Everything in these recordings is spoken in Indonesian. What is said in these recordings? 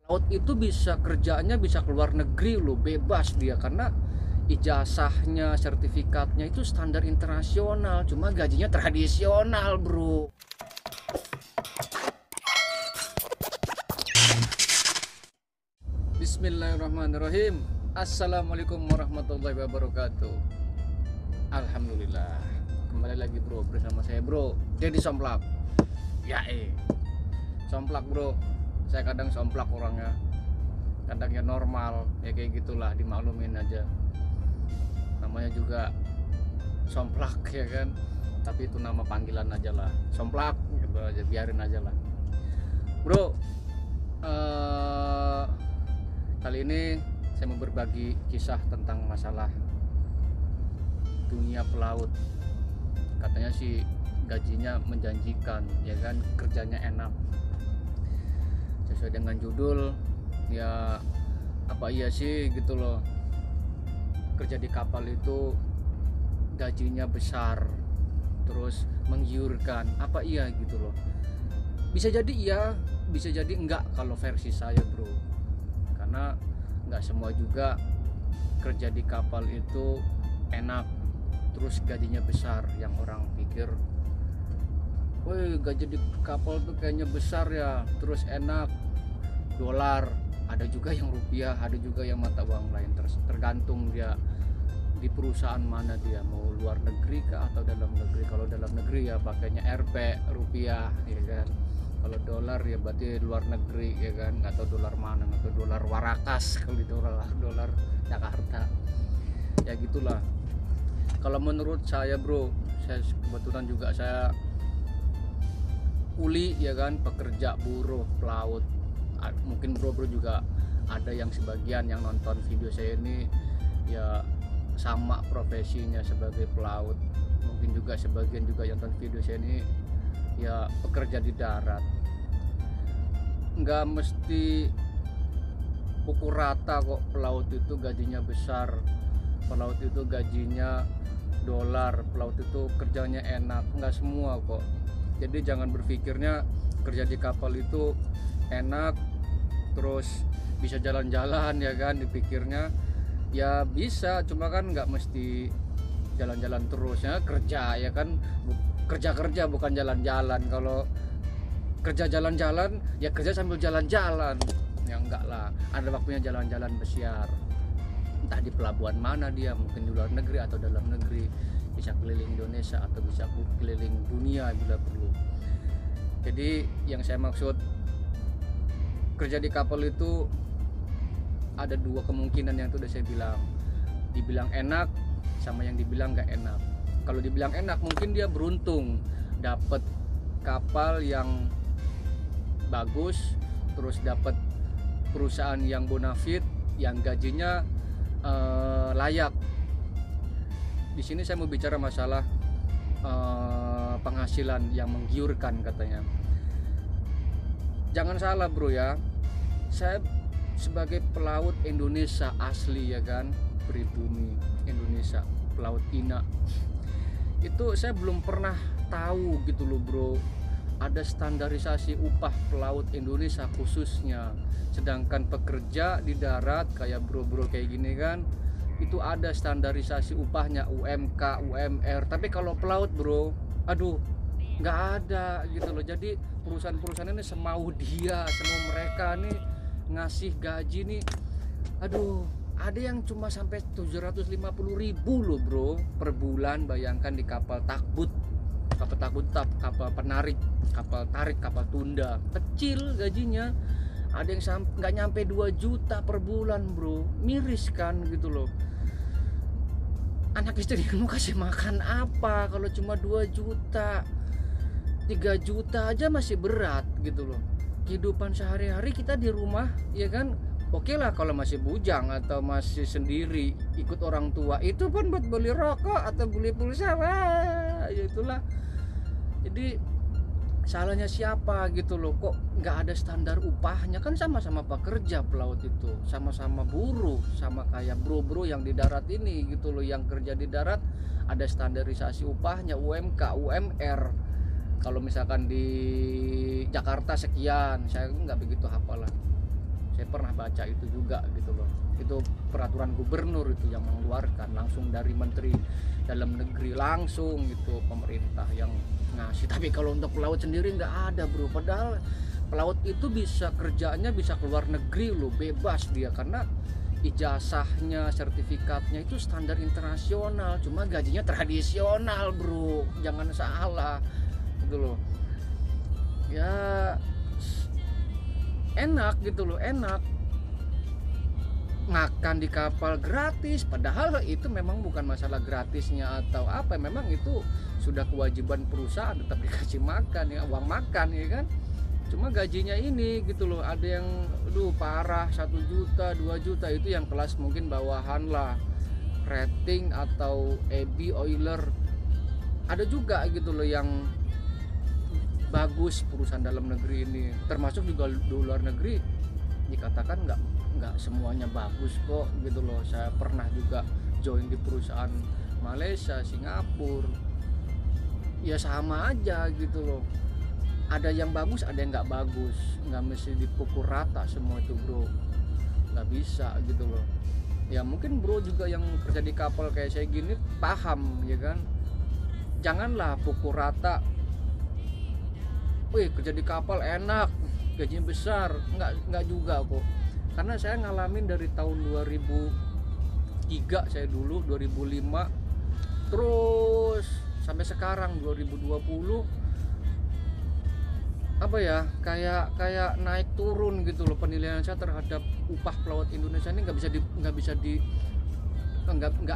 Laut itu bisa kerjanya bisa keluar negeri loh, bebas dia karena ijazahnya, sertifikatnya itu standar internasional, cuma gajinya tradisional, bro. Bismillahirrahmanirrahim. Assalamualaikum warahmatullahi wabarakatuh. Alhamdulillah, kembali lagi bro bersama saya bro Jadi Somplak. Ya Somplak bro, saya kadang somplak orangnya, kadang ya normal, ya kayak gitulah, dimaklumin aja. Namanya juga Somplak ya kan, tapi itu nama panggilan aja lah, Somplak gitu aja, biarin aja lah bro. Kali ini saya mau berbagi kisah tentang masalah dunia pelaut. Katanya sih gajinya menjanjikan ya kan, kerjanya enak. Sesuai dengan judul ya, apa iya sih gitu loh, kerja di kapal itu gajinya besar terus menggiurkan, apa iya gitu loh. Bisa jadi iya, bisa jadi enggak kalau versi saya bro, karena nggak semua juga kerja di kapal itu enak terus gajinya besar. Yang orang pikir, woi gaji di kapal tuh kayaknya besar ya, terus enak, dolar. Ada juga yang rupiah, ada juga yang mata uang lain, tergantung dia di perusahaan mana, dia mau luar negeri kah atau dalam negeri. Kalau dalam negeri ya pakainya Rp, rupiah ya kan. Kalau dolar ya berarti luar negeri ya kan, atau dolar mana, atau dolar Warakas kalau itu dolar Jakarta ya gitulah. Kalau menurut saya bro, saya kebetulan juga saya kuli ya kan, pekerja buruh pelaut. Mungkin bro juga ada yang sebagian yang nonton video saya ini ya sama profesinya sebagai pelaut. Mungkin juga sebagian juga yang nonton video saya ini ya pekerja di darat. Nggak mesti pukul rata kok pelaut itu gajinya besar, pelaut itu gajinya dolar, pelaut itu kerjanya enak. Nggak semua kok. Jadi jangan berpikirnya kerja di kapal itu enak terus bisa jalan-jalan ya kan, dipikirnya ya bisa, cuma kan nggak mesti jalan-jalan terus ya, kerja ya kan, kerja bukan jalan-jalan. Kalau kerja jalan-jalan ya kerja sambil jalan-jalan ya enggak lah, ada waktunya jalan-jalan besiar, entah di pelabuhan mana dia, mungkin di luar negeri atau dalam negeri, bisa keliling Indonesia atau bisa keliling dunia bila perlu. Jadi yang saya maksud kerja di kapal itu ada dua kemungkinan yang itu udah saya bilang, dibilang enak sama yang dibilang nggak enak. Kalau dibilang enak mungkin dia beruntung dapat kapal yang bagus, terus dapat perusahaan yang bonafit, yang gajinya layak. Di sini saya mau bicara masalah penghasilan yang menggiurkan katanya. Jangan salah bro ya, saya sebagai pelaut Indonesia asli ya kan, pribumi Indonesia, pelaut INA, itu saya belum pernah tahu gitu loh bro, ada standarisasi upah pelaut Indonesia khususnya. Sedangkan pekerja di darat kayak bro-bro kayak gini kan, itu ada standarisasi upahnya, UMK, UMR. Tapi kalau pelaut bro, aduh nggak ada gitu loh. Jadi perusahaan-perusahaan ini semau dia, semau mereka nih ngasih gaji nih, aduh ada yang cuma sampai 750.000 loh bro per bulan. Bayangkan di kapal takbut, kapal penarik, kapal tarik, kapal tunda, kecil gajinya. Ada yang nggak nyampe 2 juta per bulan bro, miris kan gitu loh. Anak istri mau kasih makan apa kalau cuma 2 juta, 3 juta aja masih berat gitu loh. Kehidupan sehari-hari kita di rumah ya kan, oke lah kalau masih bujang atau masih sendiri ikut orang tua, itu pun buat beli rokok atau beli pulsa, wah ya itulah. Jadi salahnya siapa gitu loh, kok nggak ada standar upahnya? Kan sama-sama pekerja pelaut itu, sama-sama buruh, sama kayak bro-bro yang di darat ini gitu loh. Yang kerja di darat ada standarisasi upahnya, UMK, UMR. Kalau misalkan di Jakarta sekian, saya nggak begitu hafal lah. Saya pernah baca itu juga gitu loh. Itu peraturan gubernur itu yang mengeluarkan langsung dari Menteri Dalam Negeri langsung gitu, pemerintah yang ngasih. Tapi kalau untuk pelaut sendiri nggak ada bro, padahal pelaut itu bisa kerjanya bisa keluar negeri loh, bebas dia, karena ijazahnya, sertifikatnya itu standar internasional, cuma gajinya tradisional bro, jangan salah gitu loh. Ya enak gitu loh, enak makan di kapal gratis, padahal itu memang bukan masalah gratisnya atau apa, memang itu sudah kewajiban perusahaan, tetap dikasih makan ya, uang makan ya kan. Cuma gajinya ini gitu loh, ada yang parah 1 juta 2 juta, itu yang kelas mungkin bawahan lah, rating atau EB oiler. Ada juga gitu loh yang bagus perusahaan dalam negeri ini, termasuk juga di luar negeri dikatakan nggak semuanya bagus kok gitu loh. Saya pernah juga join di perusahaan Malaysia, Singapura, ya sama aja gitu loh, ada yang bagus ada yang nggak bagus, nggak mesti dipukul rata semua itu bro, nggak bisa gitu loh. Ya mungkin bro juga yang kerja di kapal kayak saya gini paham ya kan, janganlah pukul rata, wih kerja di kapal enak gajinya besar, nggak juga kok. Karena saya ngalamin dari tahun 2003 saya dulu, 2005 terus sampai sekarang 2020, apa ya, kayak naik turun gitu loh penilaian saya terhadap upah pelaut Indonesia ini.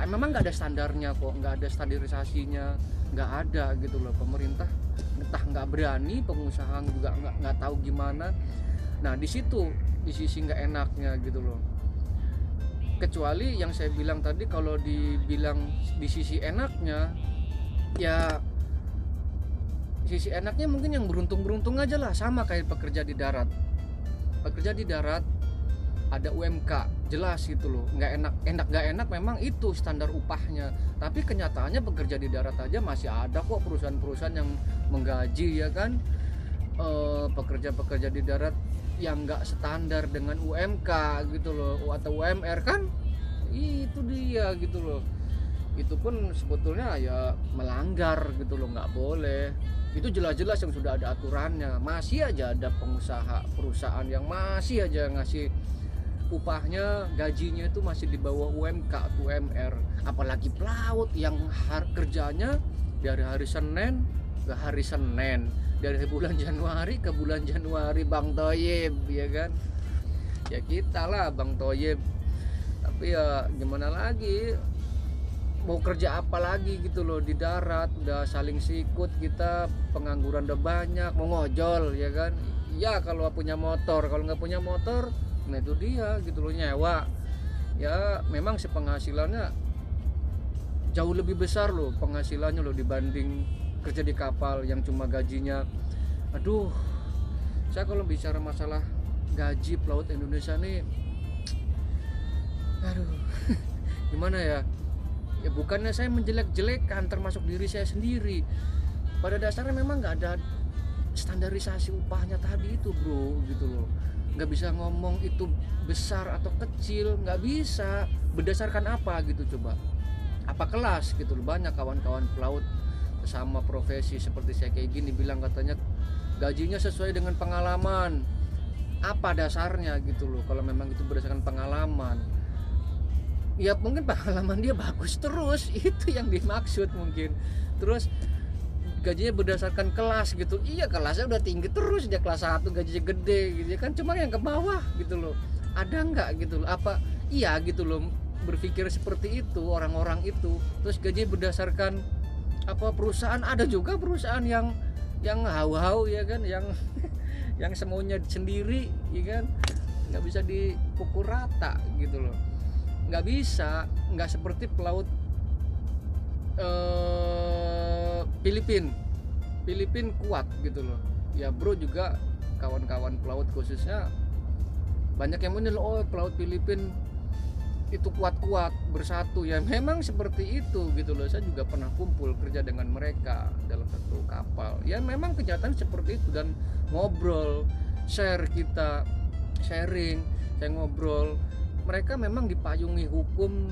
Memang nggak ada standarnya kok, nggak ada standarisasinya, nggak ada gitu loh. Pemerintah entah nggak berani, pengusaha juga nggak tahu gimana. Nah di situ, di sisi nggak enaknya gitu loh. Kecuali yang saya bilang tadi, kalau dibilang di sisi enaknya, ya sisi enaknya mungkin yang beruntung aja lah, sama kayak pekerja di darat. Pekerja di darat ada UMK jelas gitu loh, nggak enak memang itu standar upahnya, tapi kenyataannya pekerja di darat aja masih ada kok perusahaan-perusahaan yang menggaji ya kan, pekerja-pekerja di darat yang nggak standar dengan UMK gitu loh, atau UMR kan, itu dia gitu loh. Itu pun sebetulnya ya melanggar gitu loh, nggak boleh. Itu jelas-jelas yang sudah ada aturannya, masih aja ada pengusaha, perusahaan yang masih aja ngasih upahnya, gajinya itu masih di bawah UMK atau UMR. Apalagi pelaut yang kerjanya dari hari Senin ke hari Senin, dari bulan Januari ke bulan Januari, Bang Toyib ya kan. Ya kita lah Bang Toyib, tapi ya gimana lagi, mau kerja apa lagi gitu loh. Di darat udah saling sikut kita, pengangguran udah banyak, mau ngojol ya kan. Ya kalau punya motor, kalau nggak punya motor, nah itu dia gitu loh, nyewa. Ya memang penghasilannya jauh lebih besar loh, penghasilannya loh, dibanding kerja di kapal yang cuma gajinya, aduh. Saya kalau bicara masalah gaji pelaut Indonesia nih, aduh gimana ya, ya bukannya saya menjelek-jelekan, termasuk diri saya sendiri. Pada dasarnya memang nggak ada standarisasi upahnya tadi itu bro gitu loh. Nggak bisa ngomong itu besar atau kecil, nggak bisa. Berdasarkan apa gitu coba, apa kelas gitu loh. Banyak kawan-kawan pelaut sama profesi seperti saya kayak gini bilang katanya gajinya sesuai dengan pengalaman. Apa dasarnya gitu loh kalau memang itu berdasarkan pengalaman? Ya mungkin pengalaman dia bagus terus, itu yang dimaksud mungkin. Terus gajinya berdasarkan kelas gitu, iya kelasnya udah tinggi terus, dia kelas 1 gajinya gede gitu kan. Cuma yang ke bawah gitu loh, ada nggak gitu loh, apa iya gitu loh berpikir seperti itu orang-orang itu. Terus gajinya berdasarkan apa perusahaan, ada juga perusahaan yang hau-hau ya kan, yang yang semuanya sendiri ya kan, nggak bisa dipukul rata gitu loh. Nggak bisa, nggak seperti pelaut Filipin kuat gitu loh ya bro. Juga kawan-kawan pelaut khususnya banyak yang menilai, oh pelaut Filipin itu kuat-kuat bersatu, ya memang seperti itu gitu loh. Saya juga pernah kumpul kerja dengan mereka dalam satu kapal, ya memang kenyataan seperti itu. Dan ngobrol, share kita, sharing, saya ngobrol, mereka memang dipayungi hukum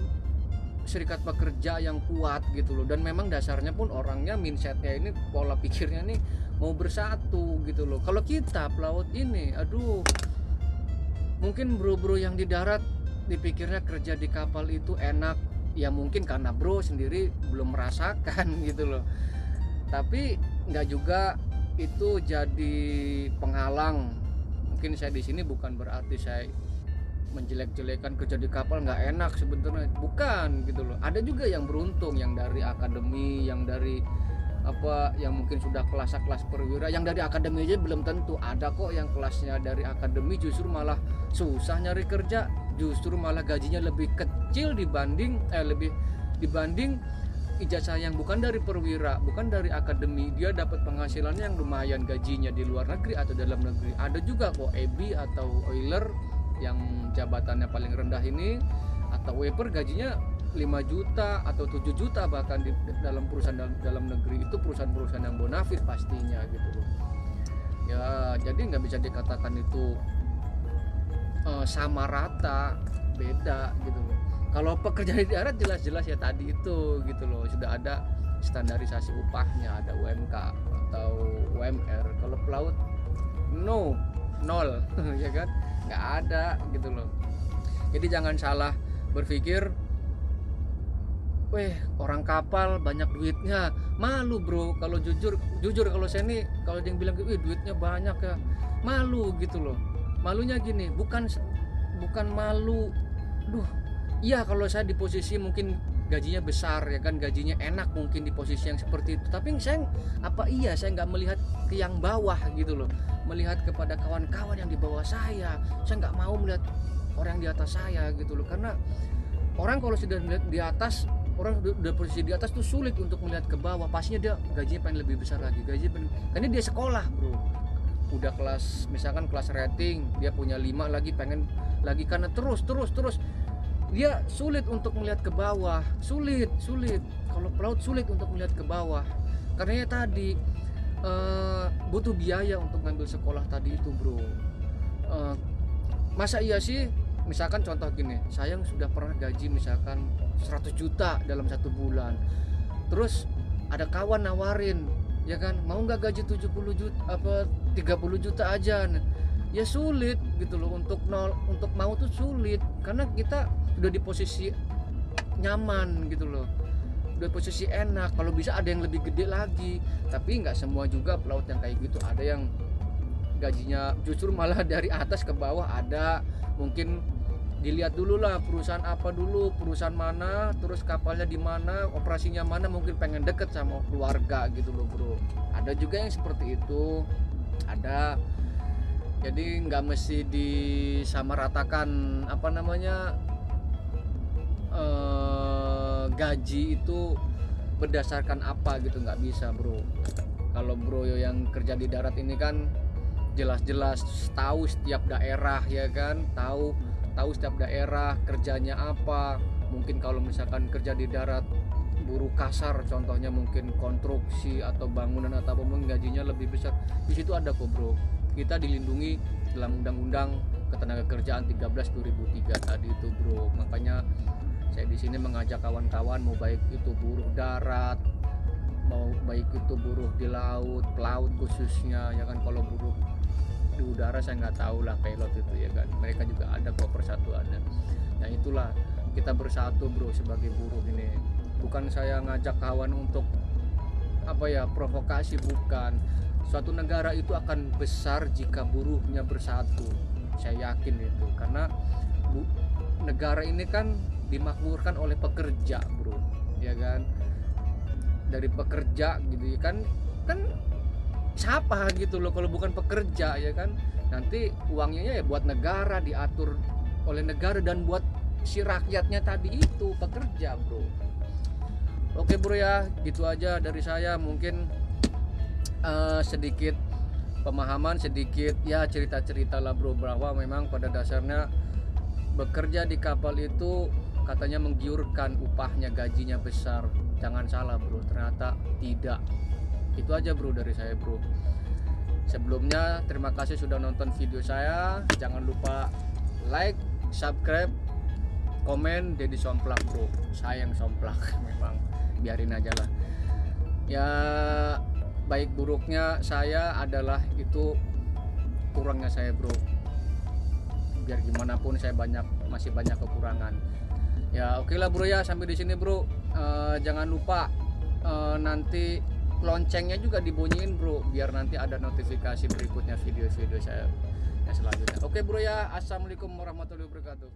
serikat pekerja yang kuat gitu loh, dan memang dasarnya pun orangnya mindsetnya ini, pola pikirnya nih mau bersatu gitu loh. Kalau kita pelaut ini, aduh, mungkin bro-bro yang di darat dipikirnya kerja di kapal itu enak, ya mungkin karena bro sendiri belum merasakan gitu loh. Tapi nggak juga itu jadi penghalang. Mungkin saya di sini bukan berarti saya menjelek-jelekan kerja di kapal nggak enak sebenarnya, bukan gitu loh. Ada juga yang beruntung, yang dari akademi, yang dari apa, yang mungkin sudah kelas perwira, yang dari akademi aja belum tentu. Ada kok yang kelasnya dari akademi justru malah susah nyari kerja, justru malah gajinya lebih kecil dibanding ijazah yang bukan dari perwira, bukan dari akademi. Dia dapat penghasilannya yang lumayan, gajinya di luar negeri atau dalam negeri. Ada juga kok EB atau oiler yang jabatannya paling rendah ini, atau waper gajinya 5 juta atau 7 juta bahkan di dalam perusahaan dalam negeri. Itu perusahaan-perusahaan yang bonafit pastinya gitu loh ya. Jadi nggak bisa dikatakan itu sama rata, beda gitu loh. Kalau pekerja di darat jelas-jelas ya tadi itu gitu loh, sudah ada standarisasi upahnya, ada UMK atau UMR. Kalau pelaut nol ya kan, nggak ada gitu loh. Jadi jangan salah berpikir, weh orang kapal banyak duitnya, malu bro. Kalau jujur kalau saya nih, kalau yang bilang wih duitnya banyak ya, malu gitu loh. Malunya gini, bukan malu, duh iya kalau saya di posisi mungkin gajinya besar ya kan, gajinya enak mungkin di posisi yang seperti itu, tapi saya nggak melihat ke yang bawah gitu loh, melihat kepada kawan-kawan yang di bawah saya nggak mau melihat orang di atas saya gitu loh. Karena orang kalau sudah melihat di atas, orang udah posisi di atas tuh sulit untuk melihat ke bawah, pastinya dia gajinya pengen lebih besar lagi, karena dia sekolah bro, udah kelas misalkan kelas rating dia punya 5 lagi, pengen lagi, karena terus dia sulit untuk melihat ke bawah, sulit. Kalau pelaut sulit untuk melihat ke bawah, karena ya tadi butuh biaya untuk ngambil sekolah tadi itu bro. Masa iya sih, misalkan contoh gini, saya sudah pernah gaji misalkan 100 juta dalam 1 bulan, terus ada kawan nawarin ya kan, mau nggak gaji 70 juta apa 30 juta aja, ya sulit gitu loh, untuk mau tuh sulit, karena kita udah di posisi nyaman gitu loh, udah posisi enak. Kalau bisa ada yang lebih gede lagi, tapi nggak semua juga pelaut yang kayak gitu. Ada yang gajinya justru malah dari atas ke bawah, ada mungkin dilihat dulu lah perusahaan apa dulu, perusahaan mana, terus kapalnya di mana, operasinya mana, mungkin pengen deket sama keluarga gitu loh bro. Ada juga yang seperti itu, ada. Jadi nggak mesti disamaratakan gaji itu berdasarkan apa gitu, nggak bisa bro. Kalau bro yang kerja di darat ini kan jelas-jelas tahu setiap daerah ya kan, tahu setiap daerah kerjanya apa. Mungkin kalau misalkan kerja di darat buruh kasar contohnya, mungkin konstruksi atau bangunan atau apa, mungkin gajinya lebih besar. Di situ ada kok bro, kita dilindungi dalam undang-undang ketenagakerjaan 13/2003 tadi itu bro. Makanya saya di sini mengajak kawan-kawan, mau baik itu buruh darat, mau baik itu buruh di laut, pelaut khususnya ya kan. Kalau buruh di udara saya nggak tahu lah, pilot itu ya kan, mereka juga ada kok persatuannya. Nah itulah, kita bersatu bro sebagai buruh ini. Bukan saya ngajak kawan untuk provokasi, bukan. Suatu negara itu akan besar jika buruhnya bersatu, saya yakin itu. Karena negara ini kan dimakmurkan oleh pekerja bro ya kan, dari pekerja gitu ya kan siapa gitu loh kalau bukan pekerja ya kan. Nanti uangnya ya buat negara, diatur oleh negara, dan buat si rakyatnya tadi itu pekerja bro. Oke bro ya, gitu aja dari saya. Mungkin sedikit pemahaman, sedikit ya cerita-cerita lah bro, bahwa memang pada dasarnya bekerja di kapal itu katanya menggiurkan, upahnya gajinya besar. Jangan salah bro, ternyata tidak. Itu aja bro dari saya bro. Sebelumnya terima kasih sudah nonton video saya. Jangan lupa like, subscribe, komen. Dedi Somplak bro, sayang Somplak memang, biarin aja lah ya. Baik buruknya saya adalah itu kurangnya saya bro, biar gimana pun saya masih banyak kekurangan ya. Oke lah bro ya, sampai di sini bro. Jangan lupa nanti loncengnya juga dibunyiin bro, biar nanti ada notifikasi berikutnya video-video saya yang selanjutnya. Oke bro ya, assalamualaikum warahmatullahi wabarakatuh.